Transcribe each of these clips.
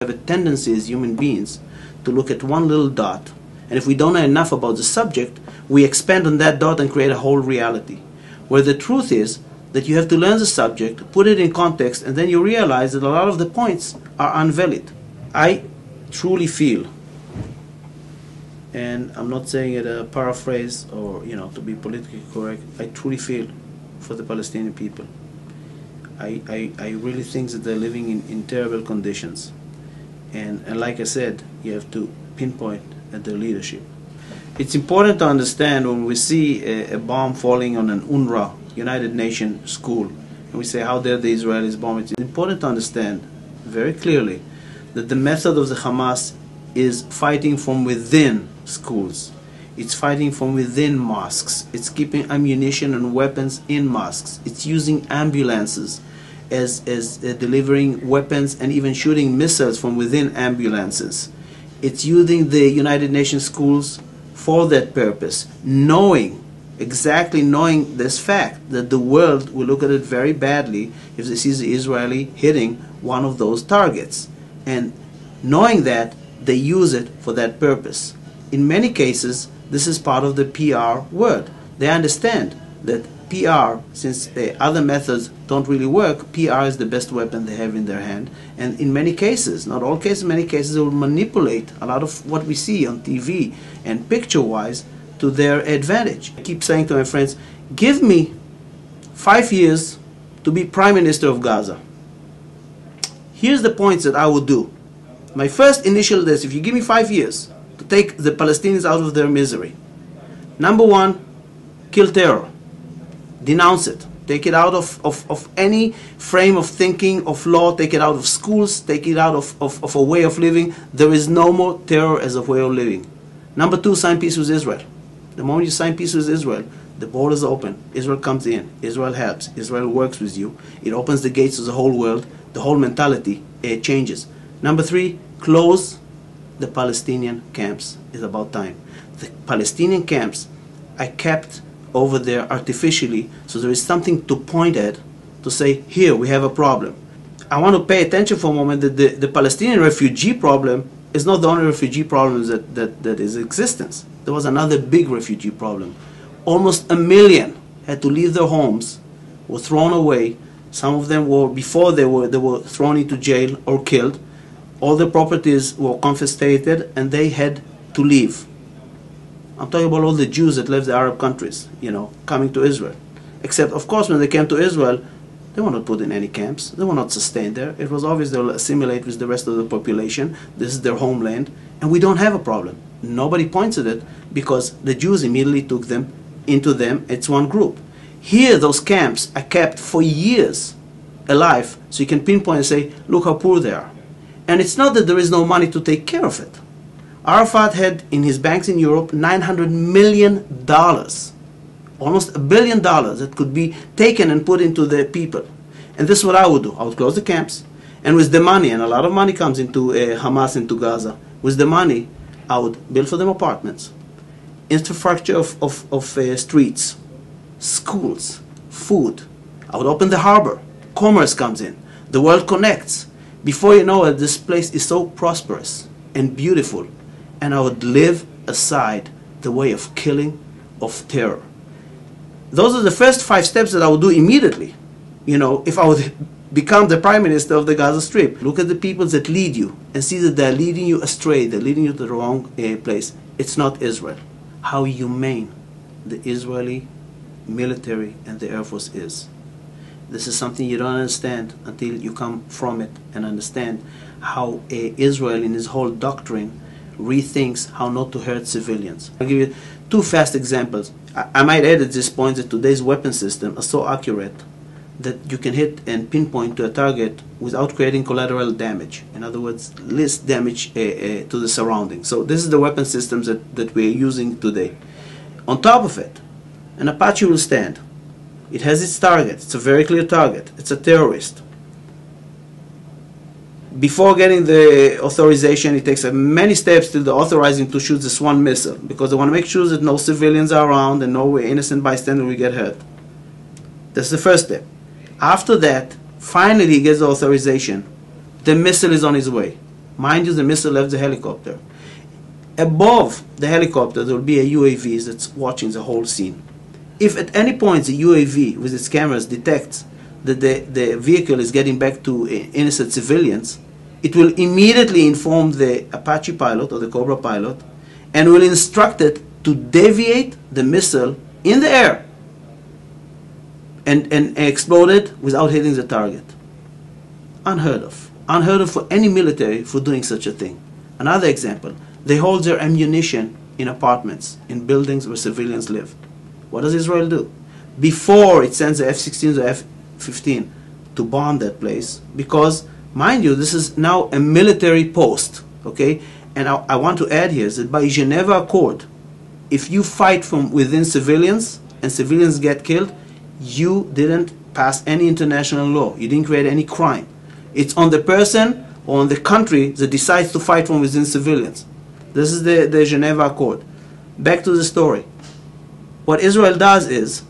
We have a tendency as human beings to look at one little dot, and if we don't know enough about the subject, we expand on that dot and create a whole reality. Where the truth is that you have to learn the subject, put it in context, and then you realize that a lot of the points are unvalid. I truly feel, and I'm not saying it a paraphrase or to be politically correct, I truly feel for the Palestinian people. I really think that they're living in terrible conditions. And like I said, you have to pinpoint at their leadership. It's important to understand when we see a bomb falling on an UNRWA, United Nations school, and we say, how dare the Israelis bomb it? It's important to understand very clearly that the method of the Hamas is fighting from within schools. It's fighting from within mosques. It's keeping ammunition and weapons in mosques. It's using ambulances as delivering weapons and even shooting missiles from within ambulances. It's using the United Nations schools for that purpose, exactly knowing this fact that the world will look at it very badly if they see the Israeli hitting one of those targets. And knowing that, they use it for that purpose. In many cases, this is part of the PR word. They understand that PR, since other methods don't really work, PR is the best weapon they have in their hand. And in many cases, not all cases, many cases, they will manipulate a lot of what we see on TV and picture-wise to their advantage. I keep saying to my friends, give me 5 years to be Prime Minister of Gaza. Here's the points that I would do. My first initial list, if you give me 5 years to take the Palestinians out of their misery. Number one, kill terror. Denounce it. Take it out of any frame of thinking, of law. Take it out of schools. Take it out of a way of living. There is no more terror as a way of living. Number two, sign peace with Israel. The moment you sign peace with Israel, the borders open. Israel comes in. Israel helps. Israel works with you. It opens the gates to the whole world. The whole mentality changes. Number three, close the Palestinian camps. It's about time. The Palestinian camps are kept over there artificially, so there is something to point at to say, here we have a problem. I want to pay attention for a moment that the Palestinian refugee problem is not the only refugee problem that is in existence. There was another big refugee problem. Almost 1 million had to leave their homes, were thrown away. Some of them were, before they were thrown into jail or killed. All their properties were confiscated and they had to leave. I'm talking about all the Jews that left the Arab countries, coming to Israel. Except, of course, when they came to Israel, they were not put in any camps. They were not sustained there. It was obvious they'll assimilate with the rest of the population. This is their homeland. And we don't have a problem. Nobody points at it because the Jews immediately took them into them. It's one group. Here, those camps are kept for years alive. So you can pinpoint and say, look how poor they are. And it's not that there is no money to take care of it. Arafat had in his banks in Europe $900 million, almost $1 billion that could be taken and put into the people. And this is what I would do. I would close the camps. And with the money, and a lot of money comes into Hamas, into Gaza, with the money, I would build for them apartments, infrastructure of streets, schools, food. I would open the harbor. Commerce comes in. The world connects. Before you know it, this place is so prosperous and beautiful. And I would live aside the way of killing, of terror. Those are the first 5 steps that I would do immediately. If I would become the Prime Minister of the Gaza Strip. Look at the people that lead you and see that they're leading you astray. They're leading you to the wrong place. It's not Israel. How humane the Israeli military and the Air Force is. This is something you don't understand until you come from it and understand how Israel in his whole doctrine rethinks how not to hurt civilians. I'll give you 2 fast examples. I might add at this point that today's weapon systems are so accurate that you can hit and pinpoint to a target without creating collateral damage. In other words, least damage to the surroundings. So this is the weapon systems that we're using today. On top of it, an Apache will stand. It has its target. It's a very clear target. It's a terrorist. Before getting the authorization, it takes many steps to the authorizing to shoot this one missile because they want to make sure that no civilians are around and no innocent bystander will get hurt. That's the first step. After that, finally he gets the authorization. The missile is on its way. Mind you, the missile left the helicopter. Above the helicopter, there will be a UAV that's watching the whole scene. If at any point the UAV with its cameras detects that the vehicle is getting back to innocent civilians, it will immediately inform the Apache pilot or the Cobra pilot and will instruct it to deviate the missile in the air and explode it without hitting the target. Unheard of. Unheard of for any military for doing such a thing. Another example, they hold their ammunition in apartments, in buildings where civilians live. What does Israel do? Before it sends the F-16s or F-15 to bomb that place, because, mind you, this is now a military post, okay? And I want to add here is that by Geneva Accord, if you fight from within civilians and civilians get killed, you didn't pass any international law. You didn't create any crime. It's on the person or on the country that decides to fight from within civilians. This is the Geneva Accord. Back to the story. What Israel does is,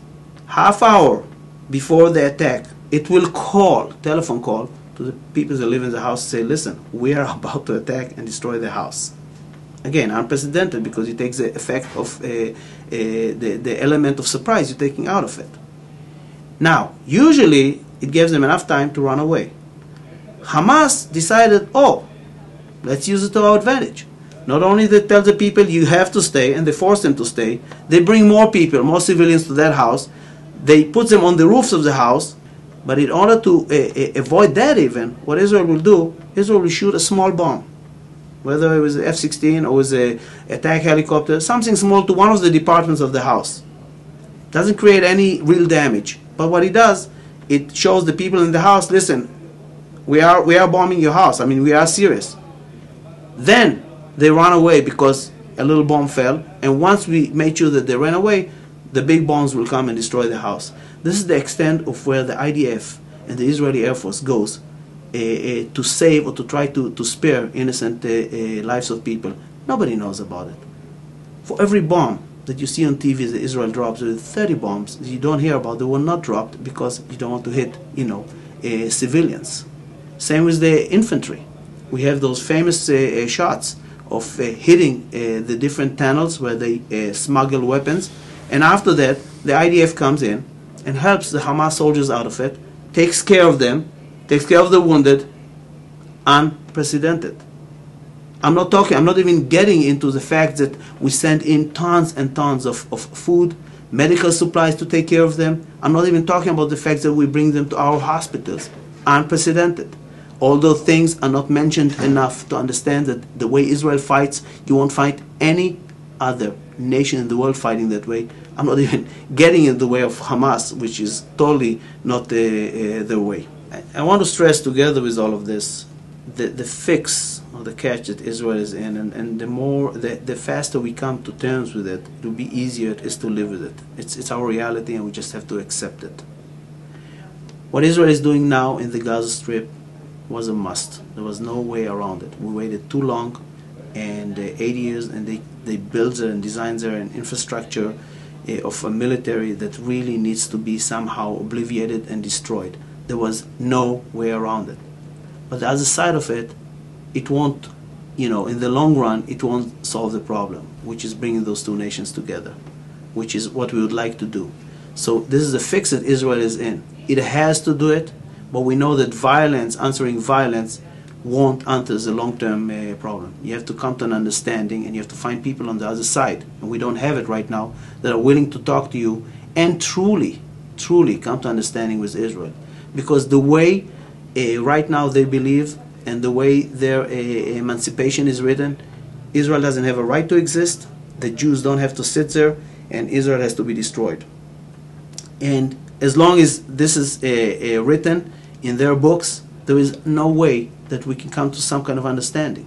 half hour before the attack, it will call, telephone call, to the people that live in the house and say, listen, we are about to attack and destroy the house. Again, unprecedented because it takes the effect of the element of surprise you're taking out of it. Now, usually it gives them enough time to run away. Hamas decided, oh, let's use it to our advantage. Not only they tell the people you have to stay and they force them to stay, they bring more people, more civilians to that house. They put them on the roofs of the house. But in order to avoid that even, what Israel will do, Israel will shoot a small bomb. Whether it was an F-16 or it was an attack helicopter, something small to one of the departments of the house. Doesn't create any real damage. But what it does, it shows the people in the house, listen, we are bombing your house. I mean, we are serious. Then they run away because a little bomb fell. And once we made sure that they ran away, the big bombs will come and destroy the house. This is the extent of where the IDF and the Israeli Air Force goes to save or to try to spare innocent lives of people. Nobody knows about it. For every bomb that you see on TV that Israel drops, there are 30 bombs that you don't hear about. They were not dropped because you don't want to hit, civilians. Same with the infantry. We have those famous shots of hitting the different tunnels where they smuggle weapons. And after that, the IDF comes in and helps the Hamas soldiers out of it, takes care of them, takes care of the wounded. Unprecedented. I'm not even getting into the fact that we send in tons and tons of food, medical supplies to take care of them. I'm not even talking about the fact that we bring them to our hospitals. Unprecedented. Although things are not mentioned enough to understand that the way Israel fights, you won't find any other nation in the world fighting that way. I'm not even getting in the way of Hamas, which is totally not their way. I want to stress together with all of this the fix or the catch that Israel is in, and the faster we come to terms with it, it will be easier it is to live with it. It's our reality and we just have to accept it. What Israel is doing now in the Gaza Strip was a must. There was no way around it. We waited too long, and 8 years, and they built and designed their infrastructure of a military that really needs to be somehow obliterated and destroyed. There was no way around it. But the other side of it, it won't, in the long run, it won't solve the problem, which is bringing those two nations together, which is what we would like to do. So this is the fix that Israel is in. It has to do it, but we know that violence, answering violence, won't answer the long-term problem. You have to come to an understanding, and you have to find people on the other side, and we don't have it right now, that are willing to talk to you and truly come to understanding with Israel. Because the way right now they believe and the way their emancipation is written, Israel doesn't have a right to exist, the Jews don't have to sit there, and Israel has to be destroyed. And as long as this is written in their books, there is no way that we can come to some kind of understanding.